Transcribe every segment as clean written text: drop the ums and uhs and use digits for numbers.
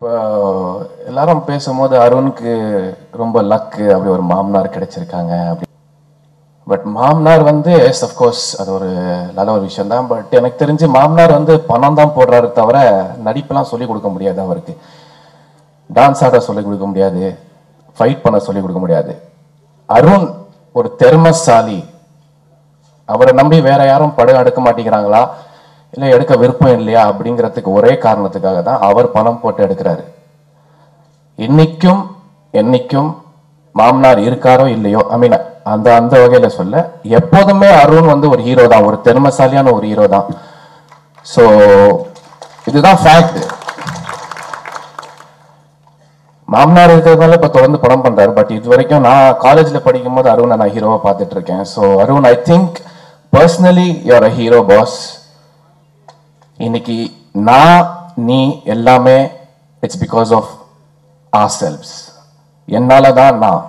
இப்போ எல்லாரும் பேசும்போது அருணுக்கு ரொம்ப லக்கு அப்படி ஒரு மாமனார் கிடைச்சிருக்காங்க அப்படி. பட் மாமனார் வந்து எஸ் அஃப்கோர்ஸ் அது ஒரு நல்ல ஒரு விஷயம் தான். பட் எனக்கு தெரிஞ்சு மாமனார் வந்து பணம் தான் போடுறாரு தவிர நடிப்பெல்லாம் சொல்லிக் கொடுக்க முடியாது. அவருக்கு டான்ஸ் ஆட சொல்லிக் கொடுக்க முடியாது, ஃபைட் பண்ண சொல்லிக் கொடுக்க முடியாது. அருண் ஒரு திறமைசாலி. அவரை நம்பி வேற யாரும் படம் எடுக்க மாட்டேங்கிறாங்களா, இல்லை எடுக்க விருப்பம் இல்லையா அப்படிங்கிறதுக்கு ஒரே காரணத்துக்காக தான் அவர் பணம் போட்டு எடுக்கிறாரு. இன்னைக்கும் என்னைக்கும் மாமனார் இருக்காரோ இல்லையோ, ஐ மீன் அந்த அந்த வகையில சொல்ல, எப்போதுமே அருண் வந்து ஒரு ஹீரோ தான், ஒரு திறமைசாலியான ஒரு ஹீரோ தான். ஸோ இதுதான் ஃபேக்ட். மாமனார் இருக்கிறதுனால இப்போ தொடர்ந்து படம் பண்றாரு. பட் இது வரைக்கும் நான் காலேஜ்ல படிக்கும் போது அருணை நான் ஹீரோவை பார்த்துட்டு இருக்கேன். So Arun, I think personally you are a hero boss. இன்னைக்கு நான் நீ எல்லாமே it's because of ourselves. என்னால தான் நான்.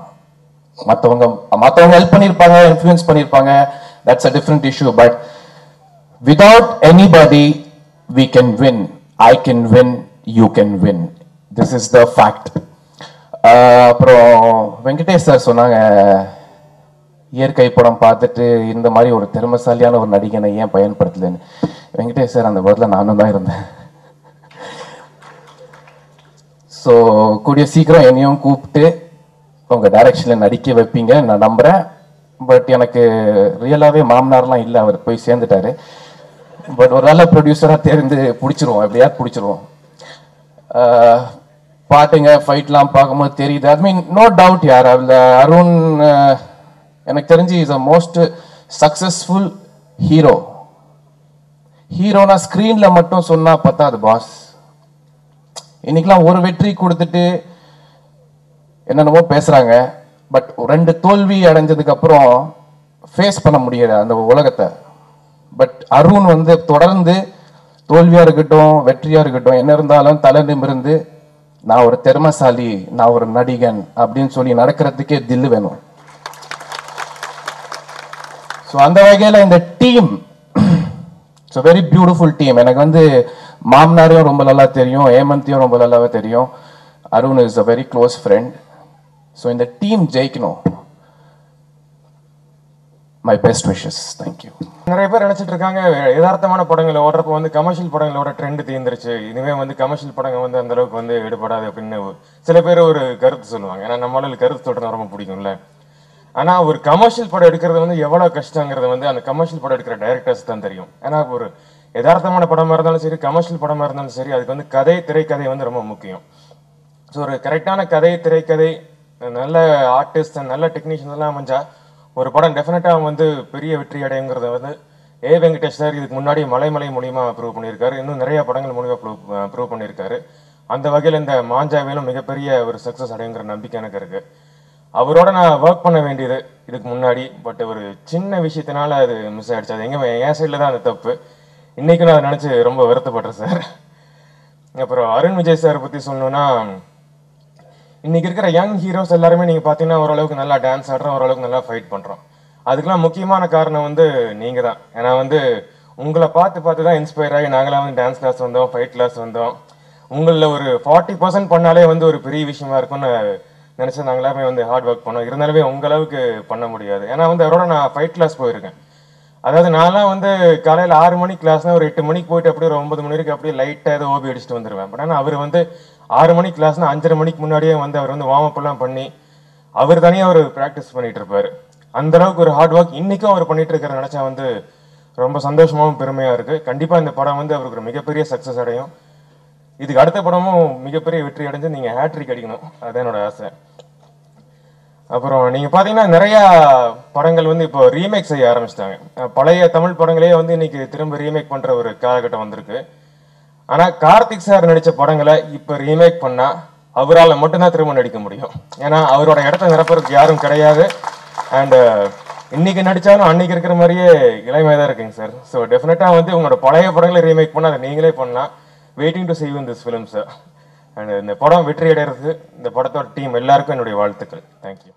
மற்றவங்க ஹெல்ப் பண்ணியிருப்பாங்க, இன்ஃப்ளூயன்ஸ் பண்ணியிருப்பாங்க, that's a different issue. But without anybody we can win. I can win, you can win. This is the fact. அப்புறம் வெங்கடேஷ் சார் சொன்னாங்க, இயற்கை படம் பார்த்துட்டு இந்த மாதிரி ஒரு திறமைசாலியான ஒரு நடிகனை ஏன் பயன்படுத்தலன்னு. வெங்கடேஷ் சார், அந்த படத்தில் நானும் தான் இருந்தேன். ஸோ கூடிய சீக்கிரம் என்னையும் கூப்பிட்டு உங்கள் டைரக்ஷனில் நடிக்க வைப்பீங்க நான் நம்புகிறேன். பட் எனக்கு ரியலாகவே மாமனார்லாம் இல்லை, அவர் போய் சேர்ந்துட்டாரு. பட் ஒரு நல்ல ப்ரொடியூசராக தேர்ந்து பிடிச்சிருவோம், எப்படியாவது பிடிச்சிருவோம். பாட்டுங்க ஃபைட்லாம் பார்க்கும்போது தெரியுது. ஐ மீன் நோ டவுட் யார் அதில் அருண் எனக்கு தெரிஞ்சு is a most successful hero. ஹீரோனா ஸ்க்ரீனில் மட்டும் சொன்னால் பத்தாது பாஸ். இன்னைக்கெல்லாம் ஒரு வெற்றி கொடுத்துட்டு என்னென்னமோ பேசுகிறாங்க. பட் 2 தோல்வி அடைஞ்சதுக்கு அப்புறம் ஃபேஸ் பண்ண முடியல அந்த உலகத்தை. பட் அருண் வந்து தொடர்ந்து தோல்வியா இருக்கட்டும் வெற்றியா இருக்கட்டும் என்ன இருந்தாலும் தலை நிமிர்ந்து நான் ஒரு திறமைசாலி, நான் ஒரு நடிகன் அப்படின்னு சொல்லி நடக்கிறதுக்கே தில்லு வேணும். ஸோ அந்த வகையில் இந்த team it's very beautiful team. எனக்கு வந்து மாமனாரையும் ரொம்ப நல்லா தெரியும், ஹேமந்தையும் ரொம்ப நல்லாவே தெரியும். Arun is a very close friend. So இந்த டீம் ஜெயிக்கணும். My best wishes. Thank you. நிறைய பேர் நினைச்சிட்டு இருக்காங்க யதார்த்தமான படங்கள் ஓடுறப்ப வந்து கமர்ஷியல் படங்களோட ட்ரெண்ட் தீர்ந்துருச்சு, இனிமே வந்து கமர்ஷியல் படங்கள் வந்து அந்த அளவுக்கு வந்து எடுபடாது அப்படின்னு சில பேர் ஒரு கருத்து சொல்லுவாங்க. ஏன்னா நம்மளால கருத்து சொல்றது ரொம்ப பிடிக்கும்ல. ஆனா ஒரு கமர்ஷியல் படம் எடுக்கிறது வந்து எவ்வளவு கஷ்டங்கிறது வந்து அந்த கமர்ஷியல் படம் எடுக்கிற டைரக்டர்ஸ் தான் தெரியும். ஏன்னா ஒரு யதார்த்தமான படமா இருந்தாலும் சரி, கமர்ஷியல் படமா இருந்தாலும் சரி, அதுக்கு வந்து கதை திரைக்கதை வந்து ரொம்ப முக்கியம். ஸோ ஒரு கரெக்டான கதை திரைக்கதை, நல்ல ஆர்டிஸ்ட், நல்ல டெக்னீஷியன்ஸ் எல்லாம் அமைஞ்சா ஒரு படம் டெஃபினட்டாக வந்து பெரிய வெற்றி அடையுங்கிறத வந்து வெங்கடேஷ் சார் இதுக்கு முன்னாடி மலை மூலியமா ப்ரூவ் பண்ணியிருக்காரு. இன்னும் நிறைய படங்கள் மூலியமா ப்ரூவ் பண்ணியிருக்காரு. அந்த வகையில் இந்த மாஞ்சாவிலும் மிகப்பெரிய ஒரு சக்ஸஸ் அடையுங்கிற நம்பிக்கை எனக்கு இருக்கு. அவரோட நான் ஒர்க் பண்ண வேண்டியது இதுக்கு முன்னாடி. பட் ஒரு சின்ன விஷயத்தினால அது மிஸ் ஆயிடுச்சு. அது என் சைடில் தான் அந்த தப்பு. இன்னைக்கு நான் அதை நினச்சி ரொம்ப வருத்தப்படுறேன் சார். அப்புறம் அருண் விஜய் சார் பற்றி சொல்லணும்னா, இன்னைக்கு இருக்கிற யங் ஹீரோஸ் எல்லாருமே நீங்க பாத்தீங்கன்னா ஓரளவுக்கு நல்லா டான்ஸ் ஆடுறோம், ஓரளவுக்கு நல்லா ஃபைட் பண்றோம். அதுக்கெல்லாம் முக்கியமான காரணம் வந்து நீங்க தான். ஏன்னா வந்து உங்களை பார்த்து தான் இன்ஸ்பயர் ஆகி நாங்களாம் வந்து டான்ஸ் கிளாஸ் வந்தோம், ஃபைட் கிளாஸ் வந்தோம். உங்களில் ஒரு 40% பண்ணாலே வந்து ஒரு பெரிய விஷயமா இருக்கும்னு நினைச்சு நாங்களாமே வந்து ஹார்ட் ஒர்க் பண்ணோம். இருந்தாலுமே உங்களவுக்கு பண்ண முடியாது. ஏன்னா வந்து அவரோட நான் ஃபைட் கிளாஸ் போயிருக்கேன். அதாவது நான்லாம் வந்து காலையில் 6 மணிக்கு கிளாஸ்னா ஒரு 8 மணிக்கு போயிட்டு அப்படியே ஒரு 9 மணி வரைக்கும் அப்படியே லைட்டாக ஏதோ ஓபி அடிச்சுட்டு வந்துடுவேன். பட் ஆனால் அவர் வந்து 6 மணிக்கு கிளாஸ்னா 5:30 மணிக்கு முன்னாடியே வந்து அவர் வந்து வார்ம் அப் எல்லாம் பண்ணி அவர் தனியாக ஒரு ப்ராக்டிஸ் பண்ணிட்டு இருப்பாரு. அந்த அளவுக்கு ஒரு ஹார்ட் ஒர்க் இன்னைக்கும் அவர் பண்ணிட்டு இருக்கிற நினைச்சா வந்து ரொம்ப சந்தோஷமாகவும் பெருமையா இருக்கு. கண்டிப்பா இந்த படம் வந்து அவருக்கு ஒரு மிகப்பெரிய சக்சஸ் அடையும். இதுக்கு அடுத்த படமும் மிகப்பெரிய வெற்றி அடைஞ்சு நீங்க ஹேட்ரிக் அடிக்கணும், அதுதான் என்னோட ஆசை. அப்புறம் நீங்க பாத்தீங்கன்னா நிறைய படங்கள் வந்து இப்போ ரீமேக் செய்ய ஆரம்பிச்சிட்டாங்க. பழைய தமிழ் படங்களே வந்து இன்னைக்கு திரும்ப ரீமேக் பண்ற ஒரு காலகட்டம் வந்திருக்கு. ஆனா கார்த்திக் சார் நடிச்ச படங்களை இப்ப ரீமேக் பண்ணா அவரால் மட்டும்தான் திரும்ப நடிக்க முடியும். ஏன்னா அவரோட இடத்த நிரப்புறதுக்கு யாரும் கிடையாது. அண்ட் இன்னைக்கு நடிச்சாலும் அன்னைக்கு இருக்கிற மாதிரியே இளமையா தான் இருக்குங்க சார். ஸோ டெஃபினட்டா வந்து உங்களோட பழைய படங்களை ரீமேக் பண்ணா அதை நீங்களே பண்ணலாம். Waiting to see you in this film sir. And இந்த படம் வெற்றி அடைகிறது இந்த படத்தோட டீம் எல்லாருக்கும் என்னுடைய வாழ்த்துக்கள். தேங்க்யூ.